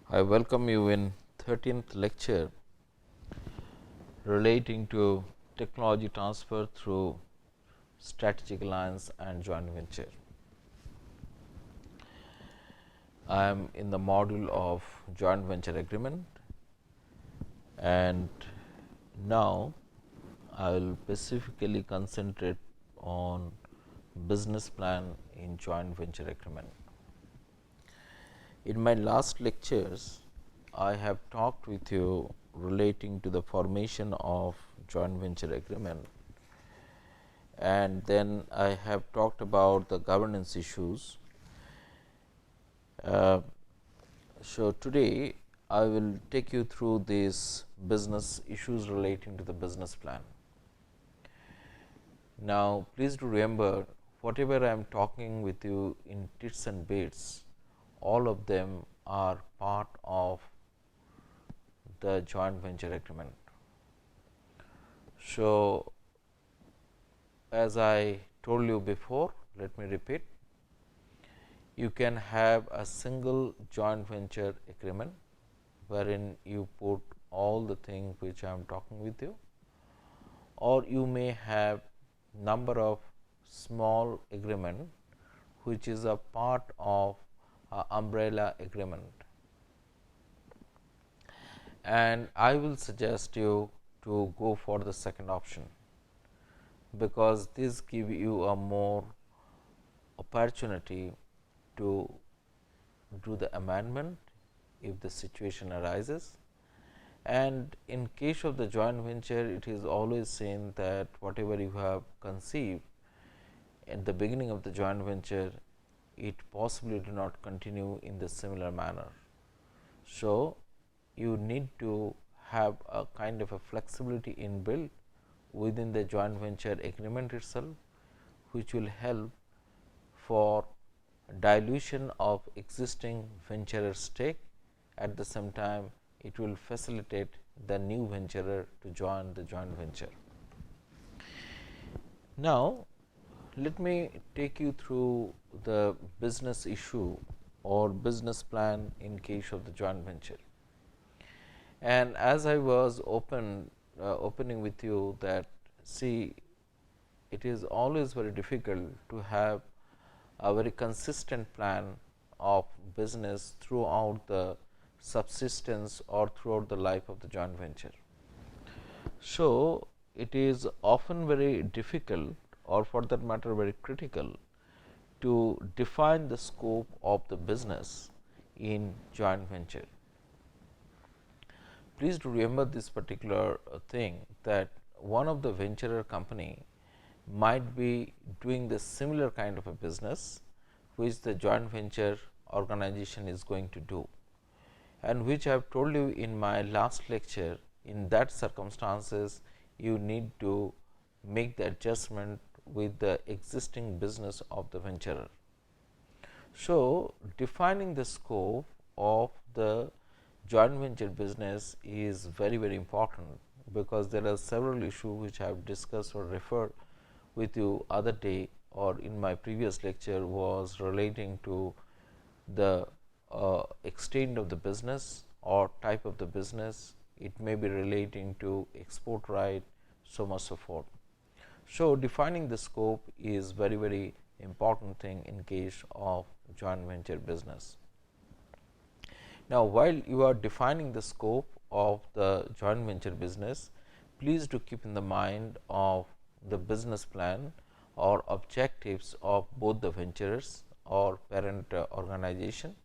I welcome you in 13th lecture relating to technology transfer through strategic alliance and joint venture. I am in the module of joint venture agreement, and now I will specifically concentrate on business plan in joint venture agreement. In my last lectures, I have talked with you relating to the formation of joint venture agreement, and then I have talked about the governance issues. So, today I will take you through these business issues relating to the business plan. Now, please do remember, whatever I am talking with you in tits and bits, all of them are part of the joint venture agreement. So, as I told you before, let me repeat, you can have a single joint venture agreement wherein you put all the things which I am talking with you, or you may have number of small agreement which is a part of umbrella agreement. And I will suggest you to go for the second option, because this give you a more opportunity to do the amendment if the situation arises. And in case of the joint venture, it is always seen that whatever you have conceived at the beginning of the joint venture, it possibly do not continue in the similar manner. So, you need to have a kind of a flexibility inbuilt within the joint venture agreement itself, which will help for dilution of existing venturer stake. At the same time, it will facilitate the new venturer to join the joint venture. Now, let me take you through the business issue or business plan in case of the joint venture. And as I was opening with you that, see, it is always very difficult to have a very consistent plan of business throughout the subsistence or throughout the life of the joint venture. So, it is often very difficult, or for that matter very critical, to define the scope of the business in joint venture. Please do remember this particular thing, that one of the venturer company might be doing the similar kind of a business which the joint venture organization is going to do, and which I have told you in my last lecture. In that circumstances, you need to make the adjustment with the existing business of the venturer. So, defining the scope of the joint venture business is very important, because there are several issues which I have discussed or referred with you other day or in my previous lecture was relating to the extent of the business or type of the business. It may be relating to export right, so much so forth. So, defining the scope is very important thing in case of joint venture business. Now, while you are defining the scope of the joint venture business, please do keep in the mind of the business plan or objectives of both the venturers or parent organization,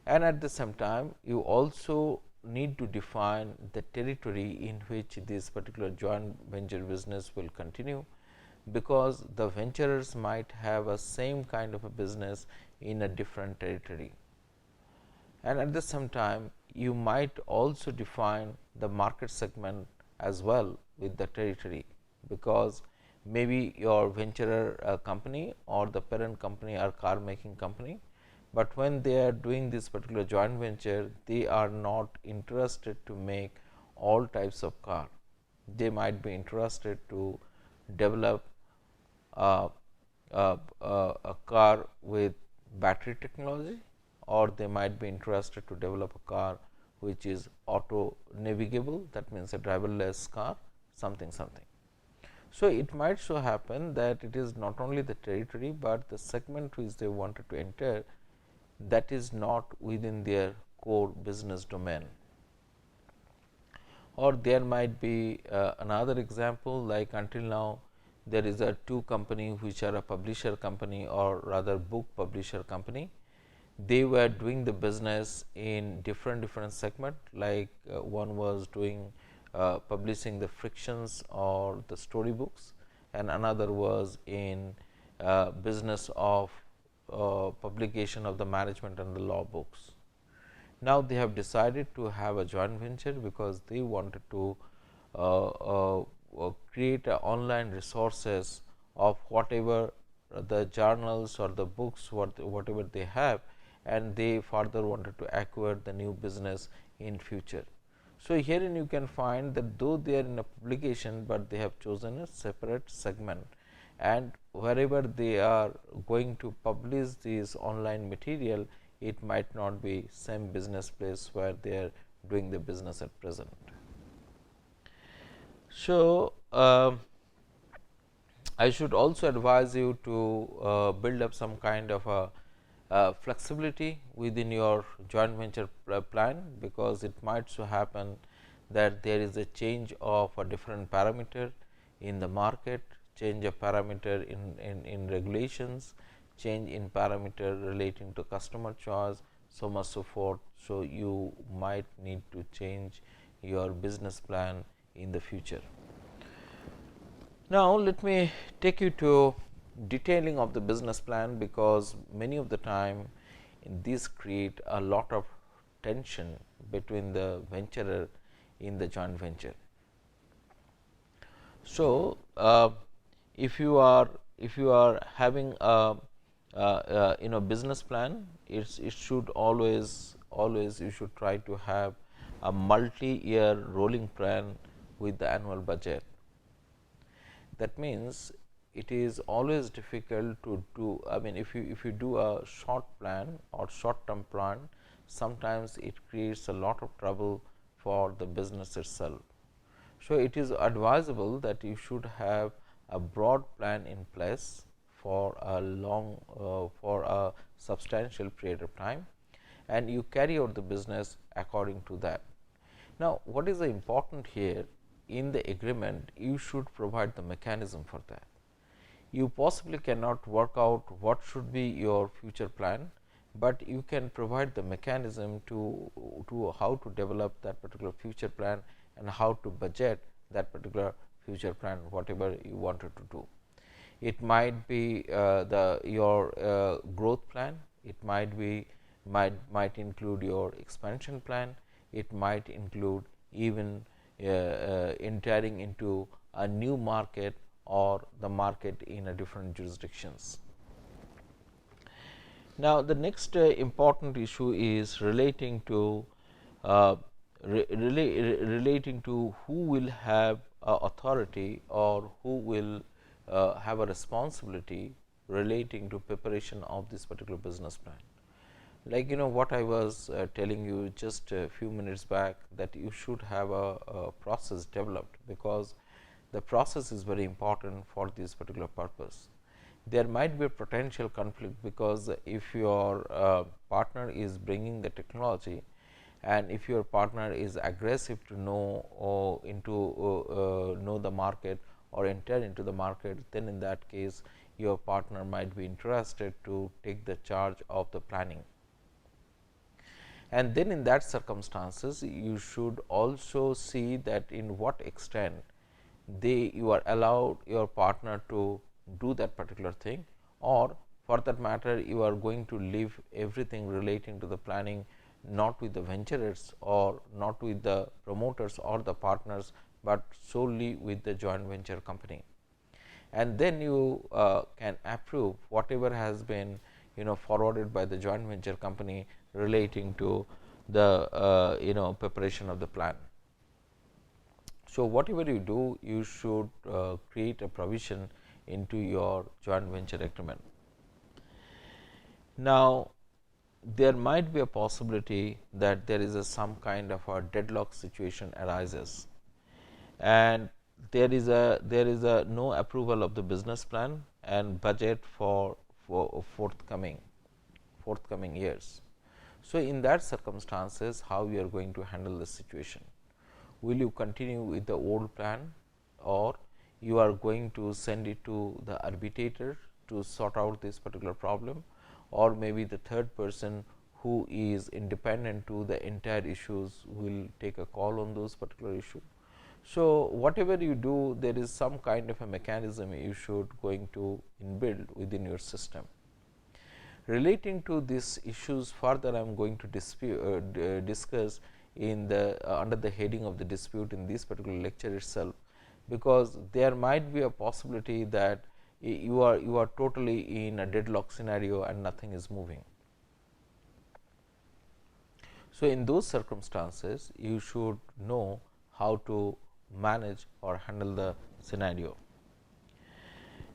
and at the same time you also need to define the territory in which this particular joint venture business will continue, because the venturers might have a same kind of a business in a different territory. And at the same time, you might also define the market segment as well with the territory, because maybe your venturer company or the parent company are car making company, but when they are doing this particular joint venture, they are not interested to make all types of car. They might be interested to develop a car with battery technology, or they might be interested to develop a car which is auto navigable, that means a driverless car, something something. So, it might so happen that it is not only the territory, but the segment which they wanted to enter, that is not within their core business domain. Or there might be another example, like until now there is a two company which are a publisher company, or rather book publisher company. They were doing the business in different segment, like one was doing publishing the frictions or the storybooks, and another was in business of publication of the management and the law books. Now, they have decided to have a joint venture because they wanted to create online resources of whatever the journals or the books, whatever they have, and they further wanted to acquire the new business in future. So, herein you can find that though they are in a publication, but they have chosen a separate segment, and wherever they are going to publish this online material, it might not be same business place where they are doing the business at present. So, I should also advise you to build up some kind of a flexibility within your joint venture plan, because it might so happen that there is a change of a different parameter in the market, change of parameter in regulations, change in parameter relating to customer choice, so much so forth. So, you might need to change your business plan in the future. Now, let me take you to detailing of the business plan, because many of the time these create a lot of tension between the venturer in the joint venture. So, if you are having a business plan, it should always you should try to have a multi-year rolling plan with the annual budget. That means, it is always difficult to do. I mean, if you do a short plan or short term plan, sometimes it creates a lot of trouble for the business itself. So, it is advisable that you should have a broad plan in place for a long for a substantial period of time, and you carry out the business according to that. Now, what is the important here? In the agreement, you should provide the mechanism for that. You possibly cannot work out what should be your future plan, but you can provide the mechanism to how to develop that particular future plan and how to budget that particular future plan, whatever you wanted to do. It might be your growth plan, it might be might include your expansion plan, it might include even entering into a new market or the market in a different jurisdictions. Now, the next important issue is relating to relating to who will have authority or who will have a responsibility relating to preparation of this particular business plan. Like what I was telling you just a few minutes back, that you should have a process developed, because the process is very important for this particular purpose. There might be a potential conflict, because if your partner is bringing the technology, and if your partner is aggressive to know know the market or enter into the market, then in that case your partner might be interested to take the charge of the planning. And then in that circumstances, you should also see that in what extent you are allowed your partner to do that particular thing, or for that matter you are going to leave everything relating to the planning not with the venturers or not with the promoters or the partners, but solely with the joint venture company. And then you can approve whatever has been forwarded by the joint venture company relating to the preparation of the plan. So, whatever you do, you should create a provision into your joint venture agreement. Now, there might be a possibility that there is some kind of a deadlock situation arises, and there is a no approval of the business plan and budget for forthcoming years. So, in that circumstances, how you are going to handle the situation? Will you continue with the old plan, or you are going to send it to the arbitrator to sort out this particular problem, or maybe the third person who is independent to the entire issues will take a call on those particular issues. So, whatever you do, there is some kind of a mechanism you should going to inbuild within your system. Relating to these issues further, I am going to discuss in the under the heading of the dispute in this particular lecture itself, because there might be a possibility that you are totally in a deadlock scenario and nothing is moving. So, in those circumstances, you should know how to manage or handle the scenario.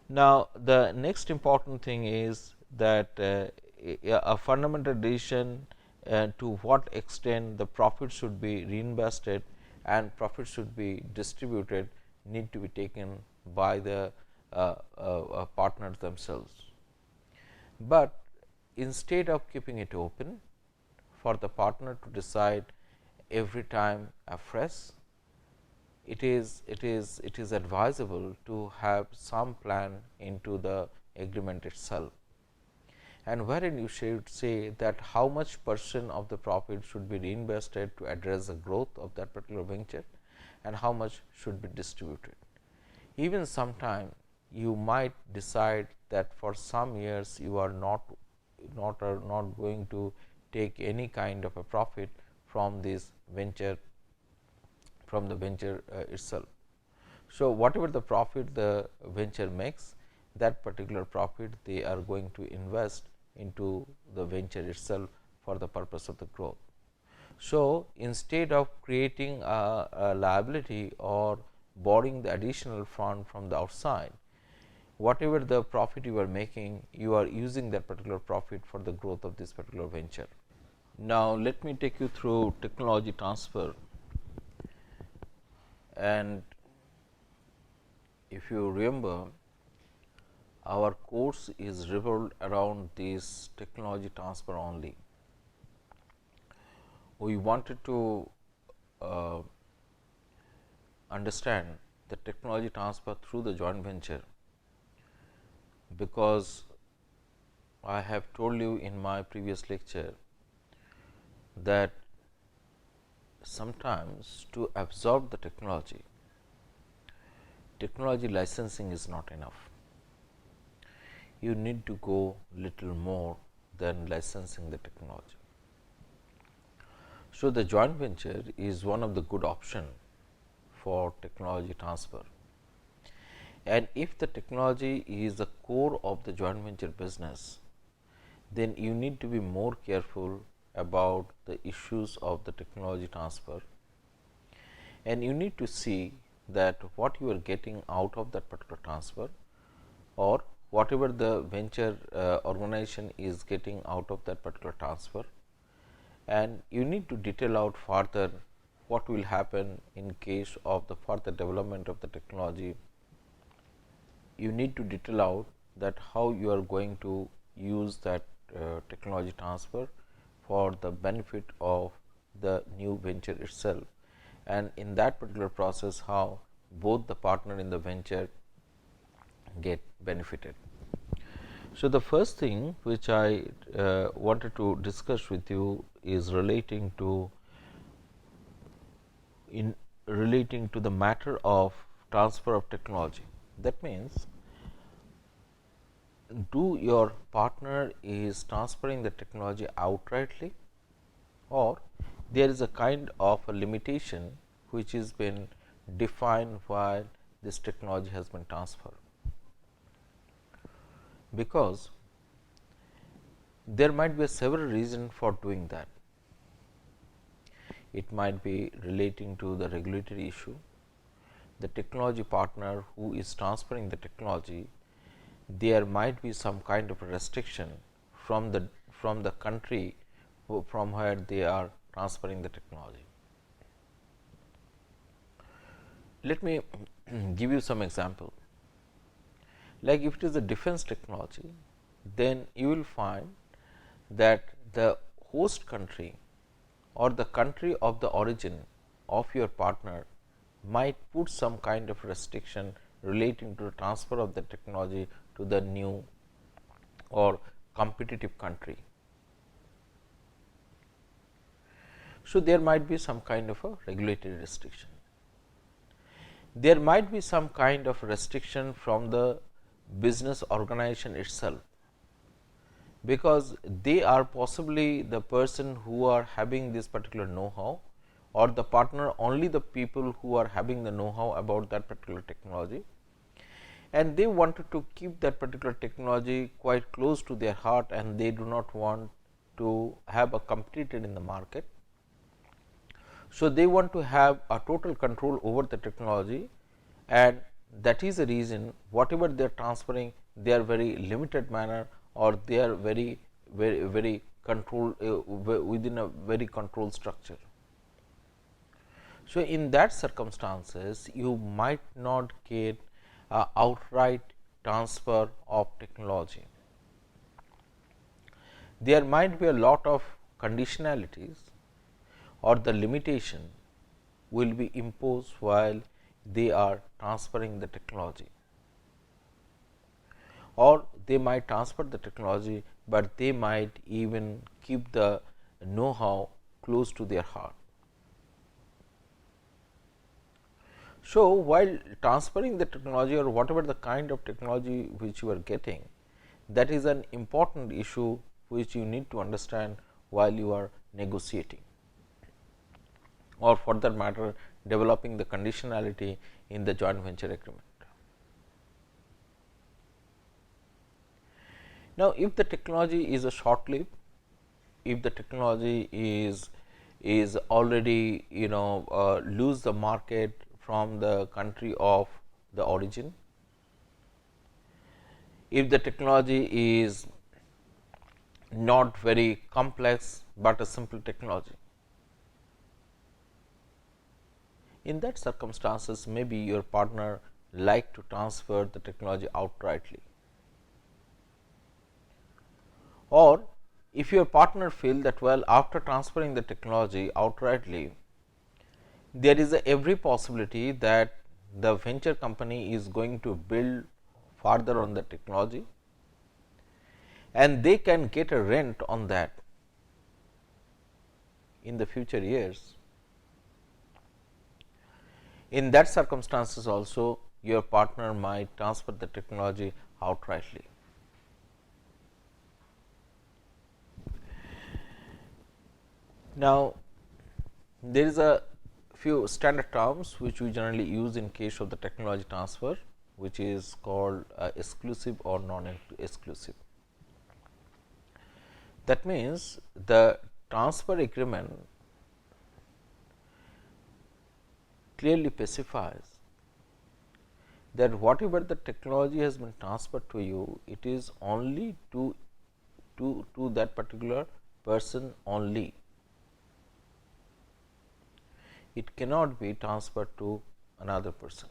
Now, the next important thing is that a fundamental decision to what extent the profit should be reinvested and profit should be distributed need to be taken by the partners themselves. But instead of keeping it open for the partner to decide every time afresh, it is advisable to have some plan into the agreement itself, and wherein you should say that how much percent of the profit should be reinvested to address the growth of that particular venture and how much should be distributed. Even sometime you might decide that for some years you are not going to take any kind of a profit from this venture, from the venture itself. So, whatever the profit the venture makes, that particular profit they are going to invest into the venture itself for the purpose of the growth. So, instead of creating a liability or borrowing the additional fund from the outside, whatever the profit you are making, you are using that particular profit for the growth of this particular venture. Now, let me take you through technology transfer. And if you remember, our course is revolved around this technology transfer only. We wanted to understand the technology transfer through the joint venture, because I have told you in my previous lecture that sometimes to absorb the technology licensing is not enough. You need to go little more than licensing the technology. So, the joint venture is one of the good option for technology transfer, and if the technology is the core of the joint venture business, then you need to be more careful about the issues of the technology transfer, and you need to see that what you are getting out of that particular transfer, or whatever the venture organization is getting out of that particular transfer, and you need to detail out further what will happen in case of the further development of the technology. You need to detail out that how you are going to use that technology transfer for the benefit of the new venture itself, and in that particular process how both the partner in the venture get benefited. So, the first thing which I wanted to discuss with you is relating to the matter of transfer of technology. That means, do your partner is transferring the technology outrightly, or there is a kind of a limitation which has been defined while this technology has been transferred, because there might be several reasons for doing that. It might be relating to the regulatory issue. The technology partner who is transferring the technology, there might be some kind of a restriction from from the country from where they are transferring the technology. Let me give you some example. Like if it is a defense technology, then you will find that the host country or the country of the origin of your partner might put some kind of restriction relating to the transfer of the technology to the new or competitive country. So, there might be some kind of a regulatory restriction. There might be some kind of restriction from the business organization itself, because they are possibly the person who are having this particular know-how, or the partner only the people who are having the know-how about that particular technology, and they wanted to keep that particular technology quite close to their heart, and they do not want to have a competitor in the market. So, they want to have a total control over the technology, and that is the reason whatever they are transferring, they are very limited manner, or they are very control within a very controlled structure. So, in that circumstances, you might not get outright transfer of technology. There might be a lot of conditionalities, or the limitation will be imposed while they are transferring the technology, or they might transfer the technology, but they might even keep the know-how close to their heart. So, while transferring the technology or whatever the kind of technology which you are getting, that is an important issue which you need to understand while you are negotiating, or for that matter developing the conditionality in the joint venture agreement. Now, if the technology is a short lived, if the technology is already lose the market from the country of the origin, if the technology is not very complex, but a simple technology, in that circumstances maybe your partner like to transfer the technology outrightly, or if your partner feel that well, after transferring the technology outrightly, there is every possibility that the venture company is going to build further on the technology, and they can get a rent on that in the future years. In that circumstances also your partner might transfer the technology outrightly. Now, there is a few standard terms which we generally use in case of the technology transfer, which is called exclusive or non-exclusive. That means, the transfer agreement clearly specifies that whatever the technology has been transferred to you, it is only to that particular person only. It cannot be transferred to another person.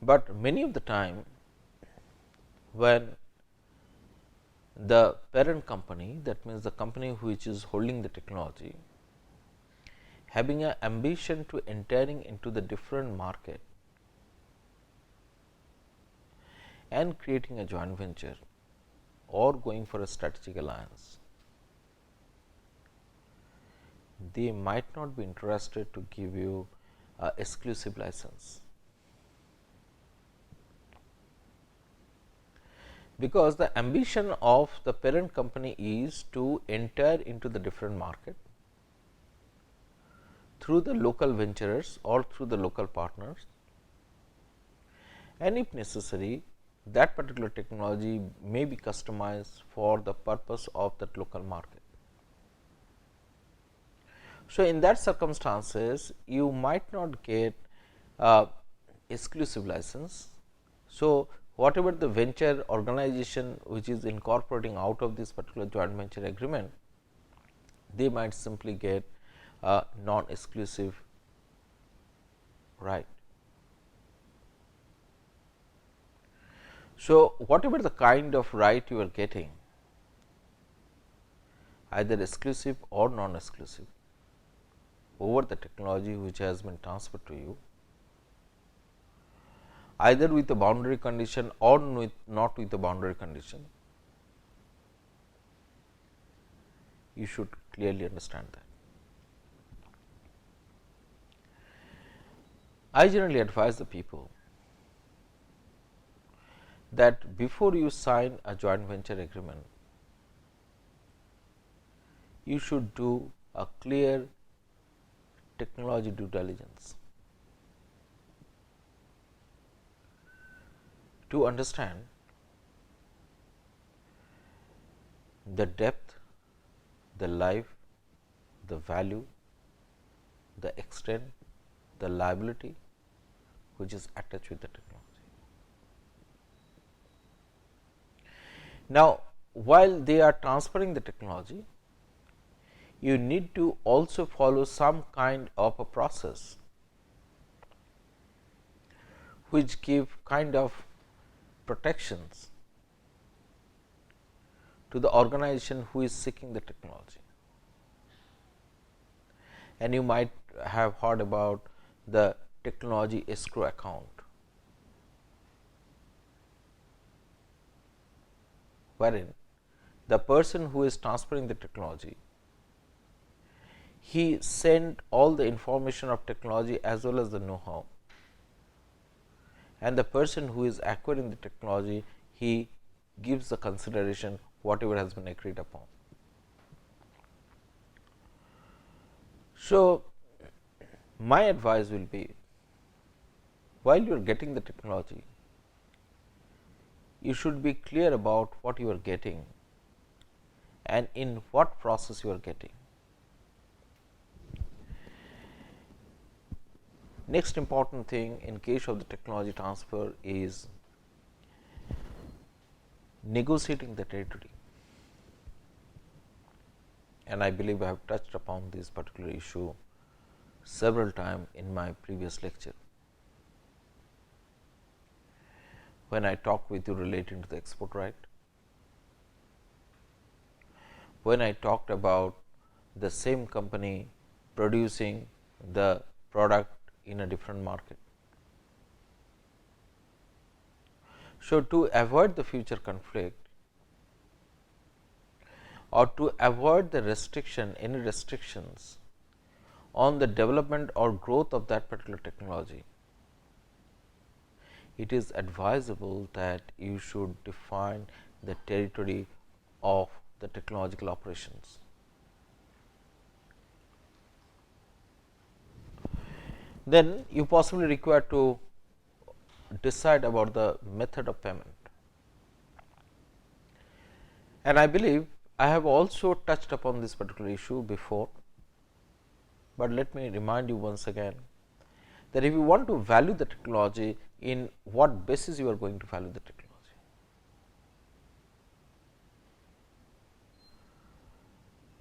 But many of the time, when the parent company, that means the company which is holding the technology, having an ambition to entering into the different market and creating a joint venture or going for a strategic alliance, they might not be interested to give you a exclusive license, because the ambition of the parent company is to enter into the different market through the local venturers or through the local partners, and if necessary that particular technology may be customized for the purpose of that local market. So, in that circumstances you might not get exclusive license. So, whatever the venture organization which is incorporating out of this particular joint venture agreement, they might simply get a non-exclusive right. So, whatever the kind of right you are getting, either exclusive or non-exclusive, over the technology which has been transferred to you, either with a boundary condition or with not with a boundary condition, you should clearly understand that. I generally advise the people that before you sign a joint venture agreement, you should do a clear technology due diligence to understand the depth, the life, the value, the extent, the liability which is attached with the technology. Now, while they are transferring the technology, you need to also follow some kind of a process which give kind of protections to the organization who is seeking the technology. And you might have heard about the technology escrow account, wherein the person who is transferring the technology, he sent all the information of technology as well as the know-how, and the person who is acquiring the technology, he gives the consideration whatever has been agreed upon. So, my advice will be, while you are getting the technology, you should be clear about what you are getting and in what process you are getting. Next important thing in case of the technology transfer is negotiating the territory, and I believe I have touched upon this particular issue several times in my previous lecture when I talked with you relating to the export right, when I talked about the same company producing the product in a different market. So, to avoid the future conflict or to avoid the restriction, any restrictions on the development or growth of that particular technology, it is advisable that you should define the territory of the technological operations. Then you possibly require to decide about the method of payment. And I believe I have also touched upon this particular issue before, but let me remind you once again that if you want to value the technology, in what basis you are going to value the technology.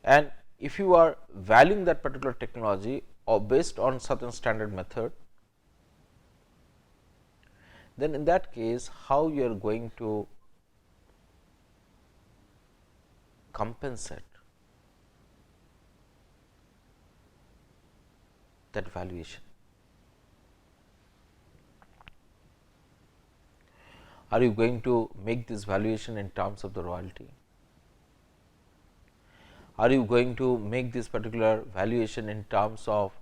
And if you are valuing that particular technology or based on certain standard method, then in that case how you are going to compensate that valuation. Are you going to make this valuation in terms of the royalty? Are you going to make this particular valuation in terms of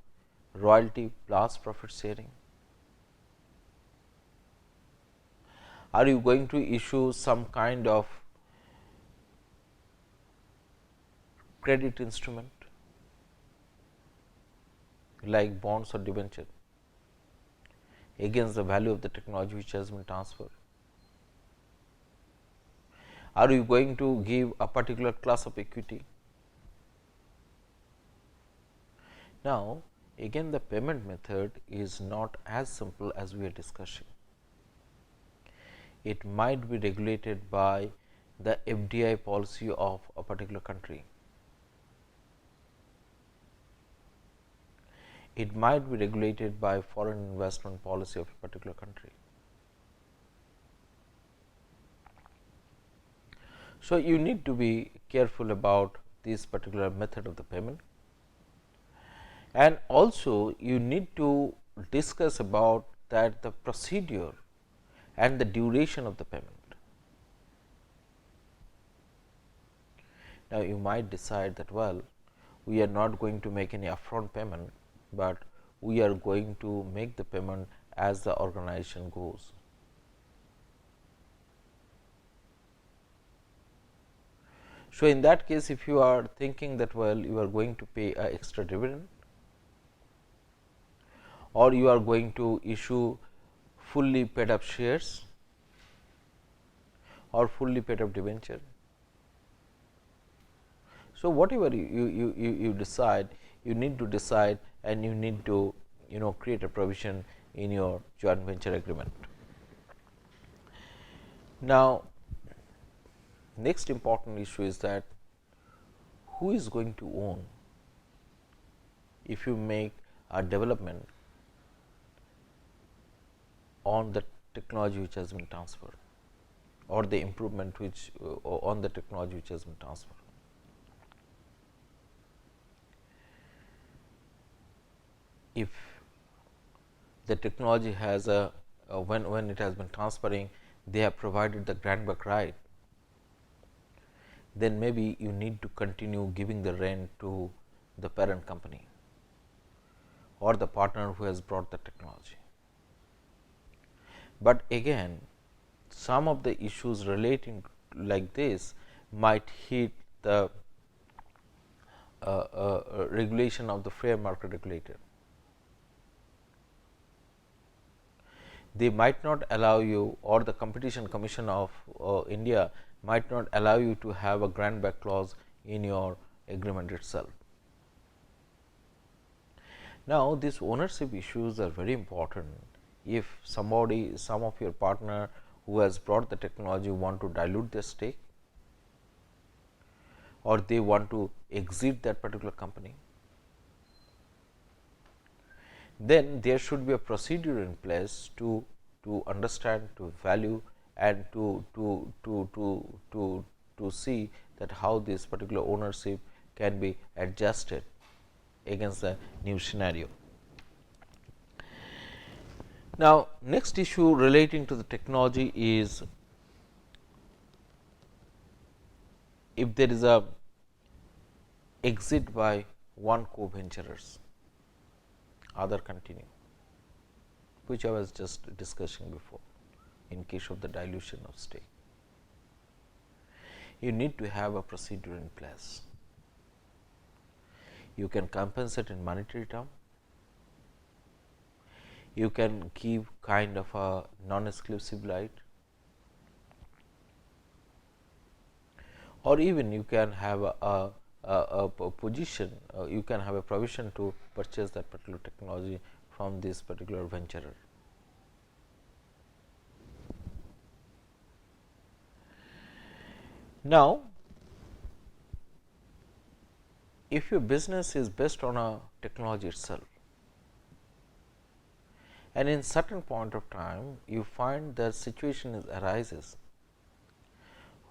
royalty plus profit sharing? Are you going to issue some kind of credit instrument like bonds or debenture against the value of the technology which has been transferred? Are you going to give a particular class of equity? Now, again the payment method is not as simple as we are discussing. it might be regulated by the FDI policy of a particular country. It might be regulated by foreign investment policy of a particular country. So, you need to be careful about this particular method of the payment, and also you need to discuss about that the procedure and the duration of the payment. Now, you might decide that we are not going to make any upfront payment, but we are going to make the payment as the organization goes. So, in that case, if you are thinking that you are going to pay a extra dividend, or you are going to issue fully paid up shares or fully paid up debenture. So, whatever you decide, you need to decide, and you need to create a provision in your joint venture agreement. Now, next important issue is that who is going to own if you make a development on the technology which has been transferred, or the improvement which on the technology which has been transferred. If the technology has when it has been transferring, they have provided the grant back right, then maybe you need to continue giving the rent to the parent company or the partner who has brought the technology. But again, some of the issues relating like this might hit the regulation of the fair market regulator. They might not allow you, or the Competition Commission of India might not allow you to have a grant back clause in your agreement itself. Now, these ownership issues are very important. If some of your partner who has brought the technology want to dilute their stake, or they want to exit that particular company, then there should be a procedure in place to understand, to value, and to see that how this particular ownership can be adjusted against the new scenario. Now, next issue relating to the technology is if there is a exit by one co-venturers, other continue, which I was just discussing before in case of the dilution of stake. You need to have a procedure in place. You can compensate in monetary term, you can give kind of a non-exclusive right, or even you can have a position, you can have a provision to purchase that particular technology from this particular venturer. Now, if your business is based on a technology itself, and in certain point of time you find that situation arises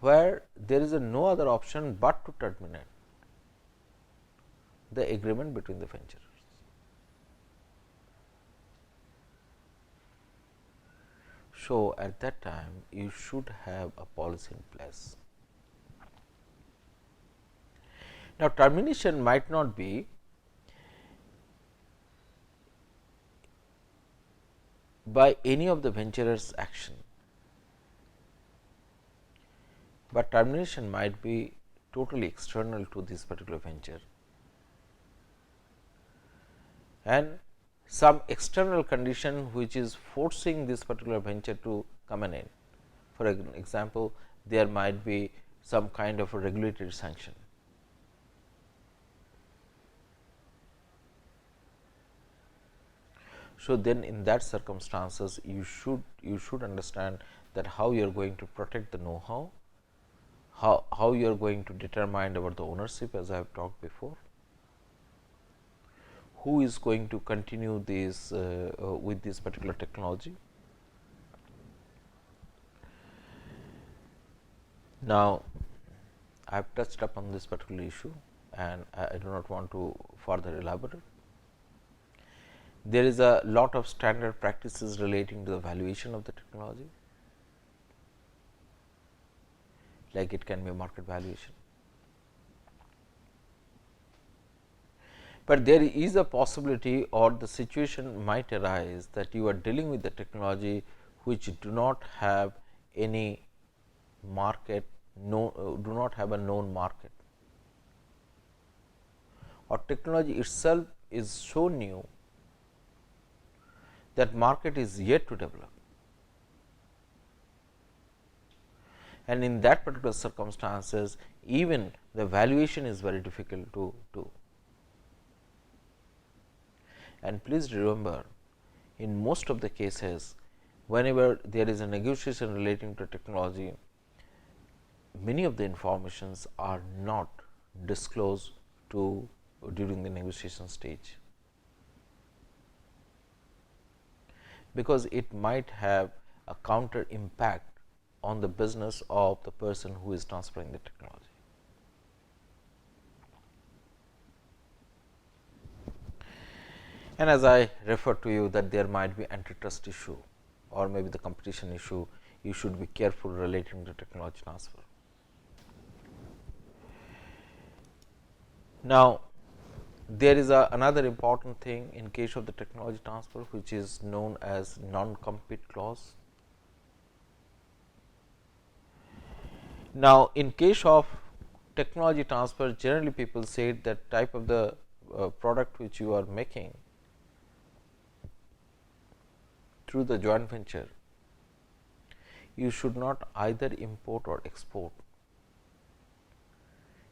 where there is no other option but to terminate the agreement between the venturers. So, at that time you should have a policy in place. Now, termination might not be by any of the venturers' action, but termination might be totally external to this particular venture, and some external condition which is forcing this particular venture to come in. For example, there might be some kind of a regulatory sanction. So, then in that circumstances you should understand that how you are going to protect the know-how, how you are going to determine about the ownership, as I have talked before, who is going to continue this with this particular technology. Now, I have touched upon this particular issue and I do not want to further elaborate. There is a lot of standard practices relating to the valuation of the technology, like it can be a market valuation. But there is a possibility or the situation might arise that you are dealing with the technology which do not have any market, do not have a known market, or technology itself is so new that market is yet to develop. And in that particular circumstances, even the valuation is very difficult to do. And please remember, in most of the cases, whenever there is a negotiation relating to technology, many of the informations are not disclosed to during the negotiation stage, because it might have a counter impact on the business of the person who is transferring the technology. And as I referred to you that there might be antitrust issue or maybe the competition issue, you should be careful relating to technology transfer. Now, there is another important thing in case of the technology transfer, which is known as non-compete clause. Now, in case of technology transfer, generally people say that type of the product which you are making through the joint venture, you should not either import or export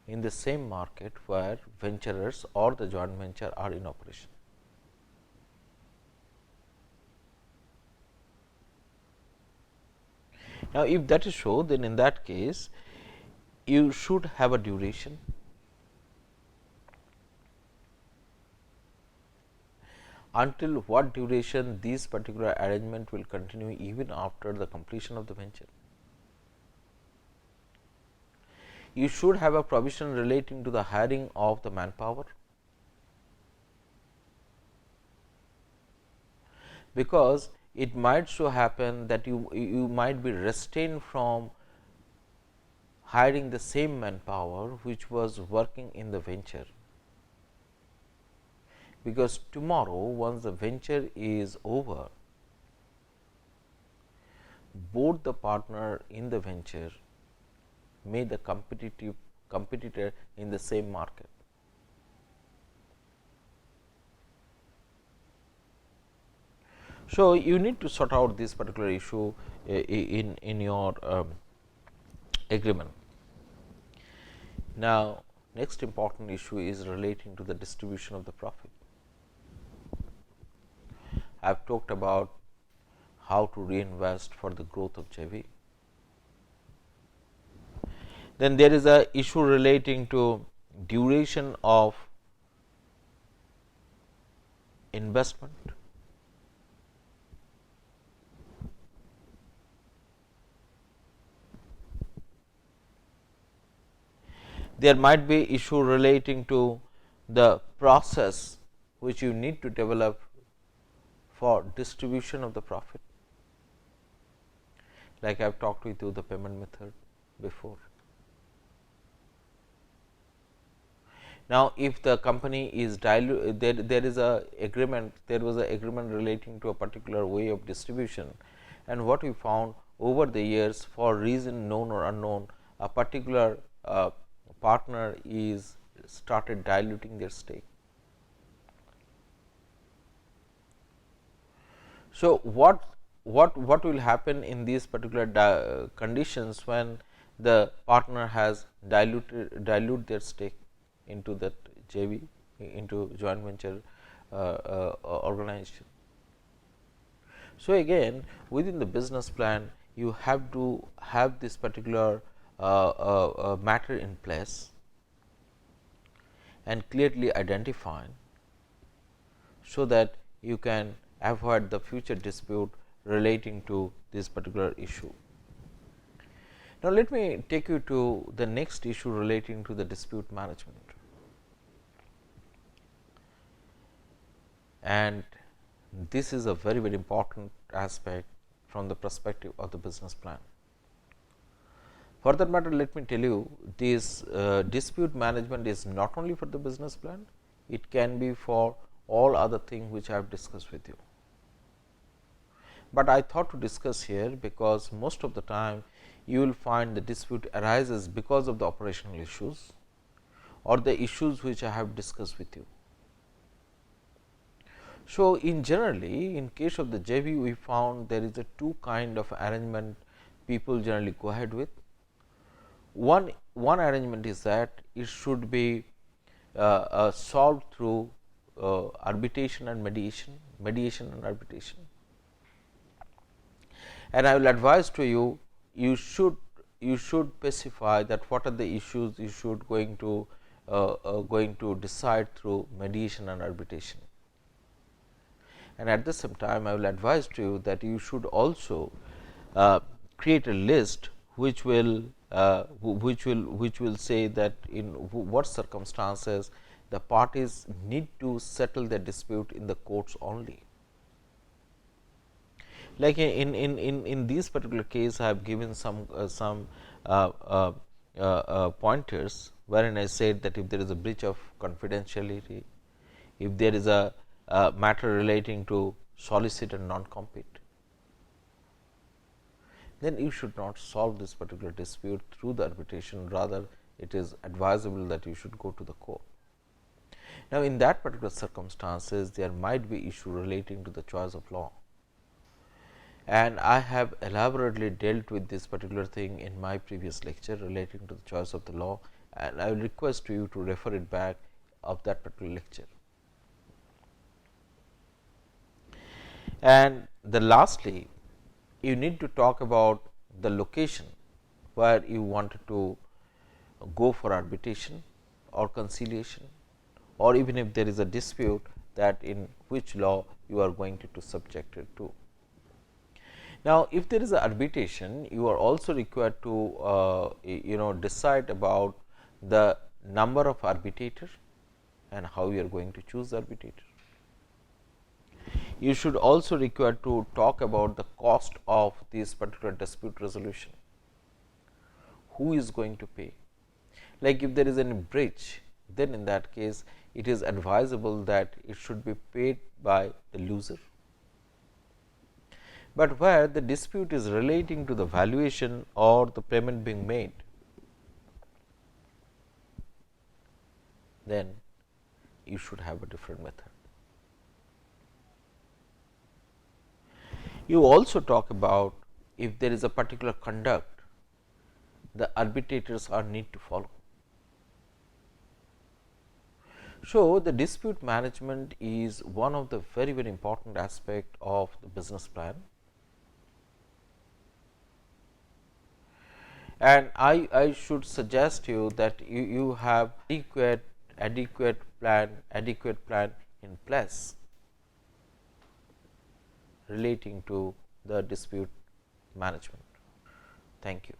in the same market where venturers or the joint venture are in operation. Now, if that is so, then in that case you should have a duration until what duration this particular arrangement will continue even after the completion of the venture. You should have a provision relating to the hiring of the manpower, because it might so happen that you might be restrained from hiring the same manpower which was working in the venture, because tomorrow once the venture is over, both the partner in the venture may the competitor in the same market. So, you need to sort out this particular issue in your agreement. Now, next important issue is relating to the distribution of the profit. I have talked about how to reinvest for the growth of JV. Then there is a issue relating to duration of investment. There might be issue relating to the process which you need to develop for distribution of the profit, like I have talked with you the payment method before. Now, if the company is there is a agreement, there was an agreement relating to a particular way of distribution, and what we found over the years, for reason known or unknown, a particular partner is started diluting their stake. So, what will happen in these particular conditions when the partner has dilute their stake into that JV, into joint venture organization? So, again within the business plan, you have to have this particular matter in place and clearly identified, so that you can avoid the future dispute relating to this particular issue. Now, let me take you to the next issue relating to the dispute management, and this is a very, very important aspect from the perspective of the business plan. For that matter, let me tell you, this dispute management is not only for the business plan, it can be for all other things which I have discussed with you. But I thought to discuss here, because most of the time you will find the dispute arises because of the operational issues or the issues which I have discussed with you. So, in generally, in case of the JV, we found there is a two kind of arrangement people generally go ahead with. One arrangement is that it should be solved through arbitration and mediation, and arbitration. And I will advise to you, you should specify that what are the issues you should going to decide through mediation and arbitration. And at the same time, I will advise to you that you should also create a list which will say that in what circumstances the parties need to settle the dispute in the courts only. Like in this particular case, I have given some pointers, wherein I said that if there is a breach of confidentiality, if there is a matter relating to solicit and non-compete, then you should not solve this particular dispute through the arbitration, rather it is advisable that you should go to the court. Now, in that particular circumstances, there might be issue relating to the choice of law, and I have elaborately dealt with this particular thing in my previous lecture relating to the choice of the law, and I will request you to refer it back of that particular lecture. And the lastly, you need to talk about the location where you wanted to go for arbitration or conciliation, or even if there is a dispute, that in which law you are going to subject it to. Now, if there is a arbitration, you are also required to decide about the number of arbitrators and how you are going to choose the arbitrator. You should also require to talk about the cost of this particular dispute resolution. Who is going to pay? Like if there is any breach, then in that case it is advisable that it should be paid by the loser. But where the dispute is relating to the valuation or the payment being made, then you should have a different method. You also talk about if there is a particular conduct the arbitrators are need to follow. So, the dispute management is one of the very, very important aspect of the business plan, and I should suggest you that you have adequate plan in place relating to the dispute management. Thank you.